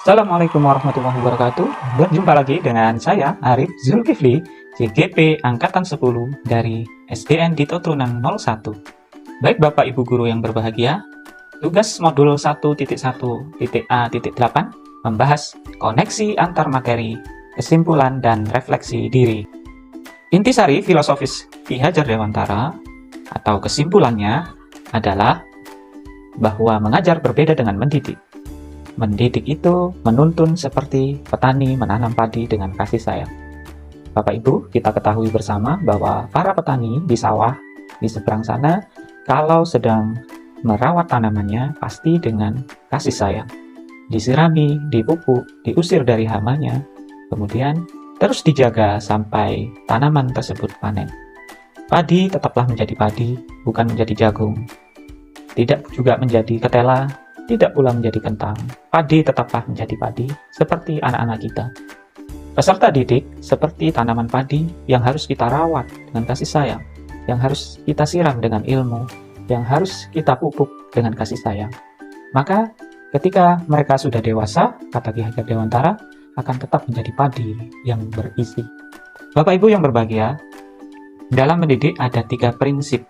Assalamualaikum warahmatullahi wabarakatuh. Berjumpa lagi dengan saya, Arif Zulkifli, CGP Angkatan 10 dari SDN Dito Trunan 01. Baik Bapak Ibu Guru yang berbahagia, tugas modul 1.1.A.8 membahas koneksi antar materi, kesimpulan, dan refleksi diri. Intisari filosofis Ki Hajar Dewantara atau kesimpulannya adalah bahwa mengajar berbeda dengan mendidik. Mendidik itu menuntun seperti petani menanam padi dengan kasih sayang. Bapak Ibu, kita ketahui bersama bahwa para petani di sawah di seberang sana, kalau sedang merawat tanamannya pasti dengan kasih sayang. Disirami, dipupuk, diusir dari hamanya, kemudian terus dijaga sampai tanaman tersebut panen. Padi tetaplah menjadi padi, bukan menjadi jagung. Tidak juga menjadi ketela, tidak pula menjadi kentang. Padi tetaplah menjadi padi, seperti anak-anak kita. Peserta didik seperti tanaman padi yang harus kita rawat dengan kasih sayang, yang harus kita siram dengan ilmu, yang harus kita pupuk dengan kasih sayang. Maka ketika mereka sudah dewasa, kata Ki Hajar Dewantara, akan tetap menjadi padi yang berisi. Bapak Ibu yang berbahagia, dalam mendidik ada 3 prinsip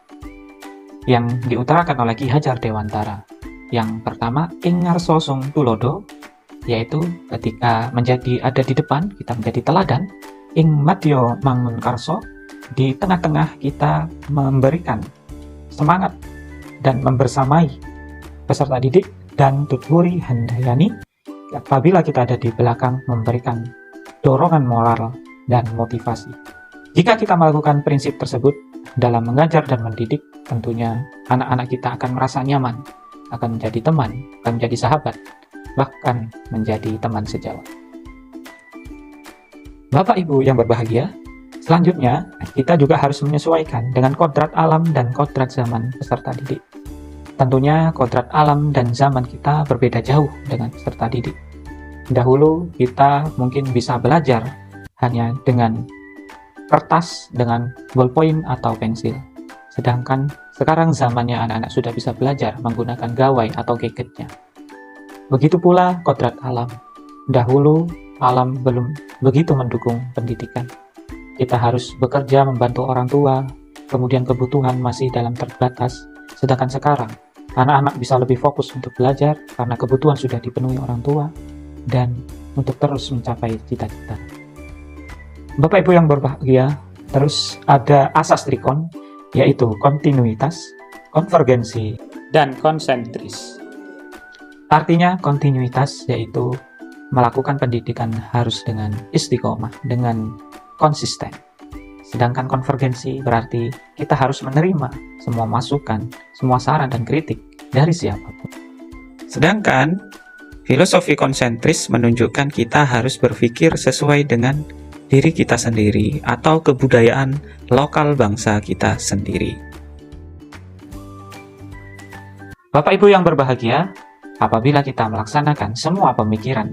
yang diutarakan oleh Ki Hajar Dewantara. Yang pertama, ing ngarsa sung tulodo, yaitu ketika ada di depan, kita menjadi teladan. Ing madya mangun karso, di tengah-tengah kita memberikan semangat dan membersamai peserta didik, dan tuturi handayani, apabila kita ada di belakang memberikan dorongan moral dan motivasi. Jika kita melakukan prinsip tersebut dalam mengajar dan mendidik, tentunya anak-anak kita akan merasa nyaman, akan menjadi teman, akan menjadi sahabat, bahkan menjadi teman sejawat. Bapak Ibu yang berbahagia, selanjutnya kita juga harus menyesuaikan dengan kodrat alam dan kodrat zaman peserta didik. Tentunya kodrat alam dan zaman kita berbeda jauh dengan peserta didik. Dahulu kita mungkin bisa belajar hanya dengan kertas, dengan ballpoint atau pensil. Sedangkan sekarang zamannya anak-anak sudah bisa belajar menggunakan gawai atau gadgetnya. Begitu pula kodrat alam. Dahulu alam belum begitu mendukung pendidikan. Kita harus bekerja membantu orang tua, kemudian kebutuhan masih dalam terbatas. Sedangkan sekarang anak-anak bisa lebih fokus untuk belajar karena kebutuhan sudah dipenuhi orang tua dan untuk terus mencapai cita-cita. Bapak Ibu yang berbahagia, terus ada asas trikon, yaitu kontinuitas, konvergensi, dan konsentris. Artinya kontinuitas yaitu melakukan pendidikan harus dengan istiqomah, dengan konsisten. Sedangkan konvergensi berarti kita harus menerima semua masukan, semua saran dan kritik dari siapapun. Sedangkan filosofi konsentris menunjukkan kita harus berpikir sesuai dengan diri kita sendiri atau kebudayaan lokal bangsa kita sendiri. Bapak Ibu yang berbahagia, apabila kita melaksanakan semua pemikiran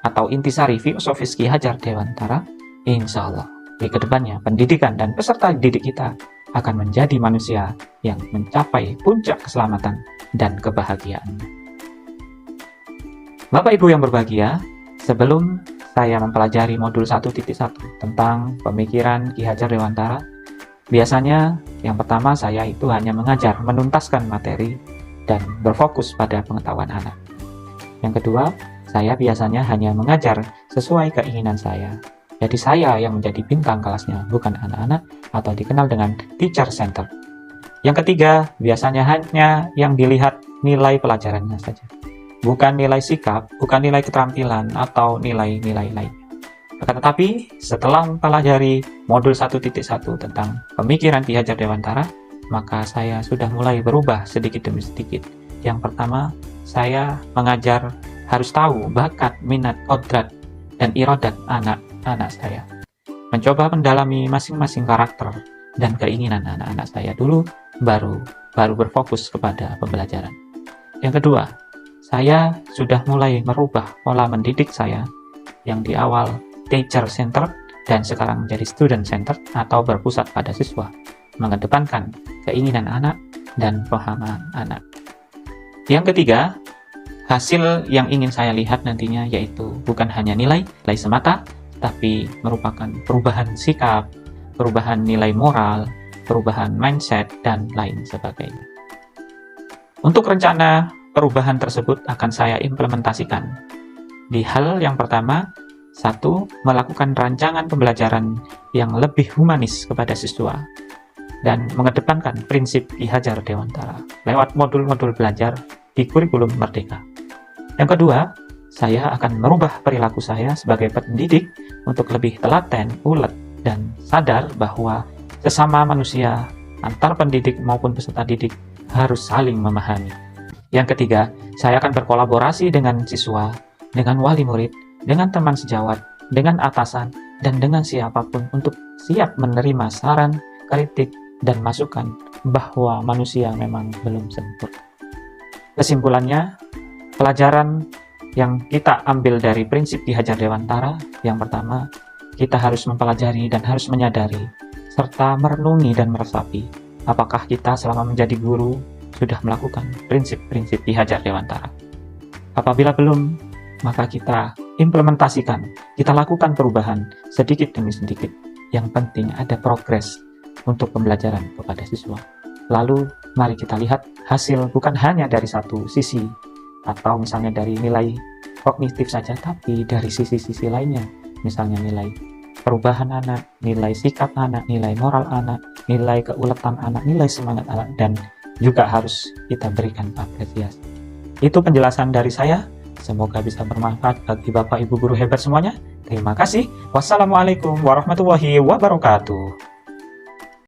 atau intisari filosofis Ki Hajar Dewantara, insya Allah di kedepannya pendidikan dan peserta didik kita akan menjadi manusia yang mencapai puncak keselamatan dan kebahagiaan. Bapak Ibu yang berbahagia, sebelum saya mempelajari modul 1.1 tentang pemikiran Ki Hajar Dewantara, biasanya yang pertama saya itu hanya mengajar, menuntaskan materi, dan berfokus pada pengetahuan anak. Yang kedua, saya biasanya hanya mengajar sesuai keinginan saya. Jadi saya yang menjadi bintang kelasnya, bukan anak-anak, atau dikenal dengan teacher center. Yang ketiga, biasanya hanya yang dilihat nilai pelajarannya saja, bukan nilai sikap, bukan nilai keterampilan, atau nilai-nilai lainnya. Akan tetapi, setelah mempelajari modul 1.1 tentang pemikiran Ki Hajar Dewantara, maka saya sudah mulai berubah sedikit demi sedikit. Yang pertama, saya mengajar harus tahu bakat, minat, kodrat, dan iradat anak-anak saya. Mencoba mendalami masing-masing karakter dan keinginan anak-anak saya dulu, baru berfokus kepada pembelajaran. Yang kedua, saya sudah mulai merubah pola mendidik saya yang di awal teacher center dan sekarang menjadi student center atau berpusat pada siswa, mengedepankan keinginan anak dan pemahaman anak. Yang ketiga, Hasil yang ingin saya lihat nantinya yaitu bukan hanya nilai semata, tapi merupakan perubahan sikap, perubahan nilai moral, perubahan mindset, dan lain sebagainya. Untuk rencana perubahan tersebut akan saya implementasikan. Di hal yang pertama, 1. Melakukan rancangan pembelajaran yang lebih humanis kepada siswa dan mengedepankan prinsip Ki Hajar Dewantara lewat modul-modul belajar di kurikulum Merdeka. Yang kedua, saya akan merubah perilaku saya sebagai pendidik untuk lebih telaten, ulet, dan sadar bahwa sesama manusia, antar pendidik maupun peserta didik, harus saling memahami. Yang ketiga, saya akan berkolaborasi dengan siswa, dengan wali murid, dengan teman sejawat, dengan atasan, dan dengan siapapun untuk siap menerima saran, kritik, dan masukan bahwa manusia memang belum sempurna. Kesimpulannya, pelajaran yang kita ambil dari prinsip Ki Hajar Dewantara, yang pertama, kita harus mempelajari dan harus menyadari, serta merenungi dan meresapi, apakah kita selama menjadi guru sudah melakukan prinsip-prinsip Ki Hajar Dewantara. Apabila belum, maka kita implementasikan, kita lakukan perubahan sedikit demi sedikit. Yang penting ada progres untuk pembelajaran kepada siswa. Lalu, mari kita lihat hasil bukan hanya dari satu sisi, atau misalnya dari nilai kognitif saja, tapi dari sisi-sisi lainnya, misalnya nilai perubahan anak, nilai sikap anak, nilai moral anak, nilai keuletan anak, nilai semangat anak, dan juga harus kita berikan apresiasi. Itu penjelasan dari saya, semoga bisa bermanfaat bagi Bapak Ibu guru hebat semuanya. Terima kasih. Wassalamualaikum warahmatullahi wabarakatuh.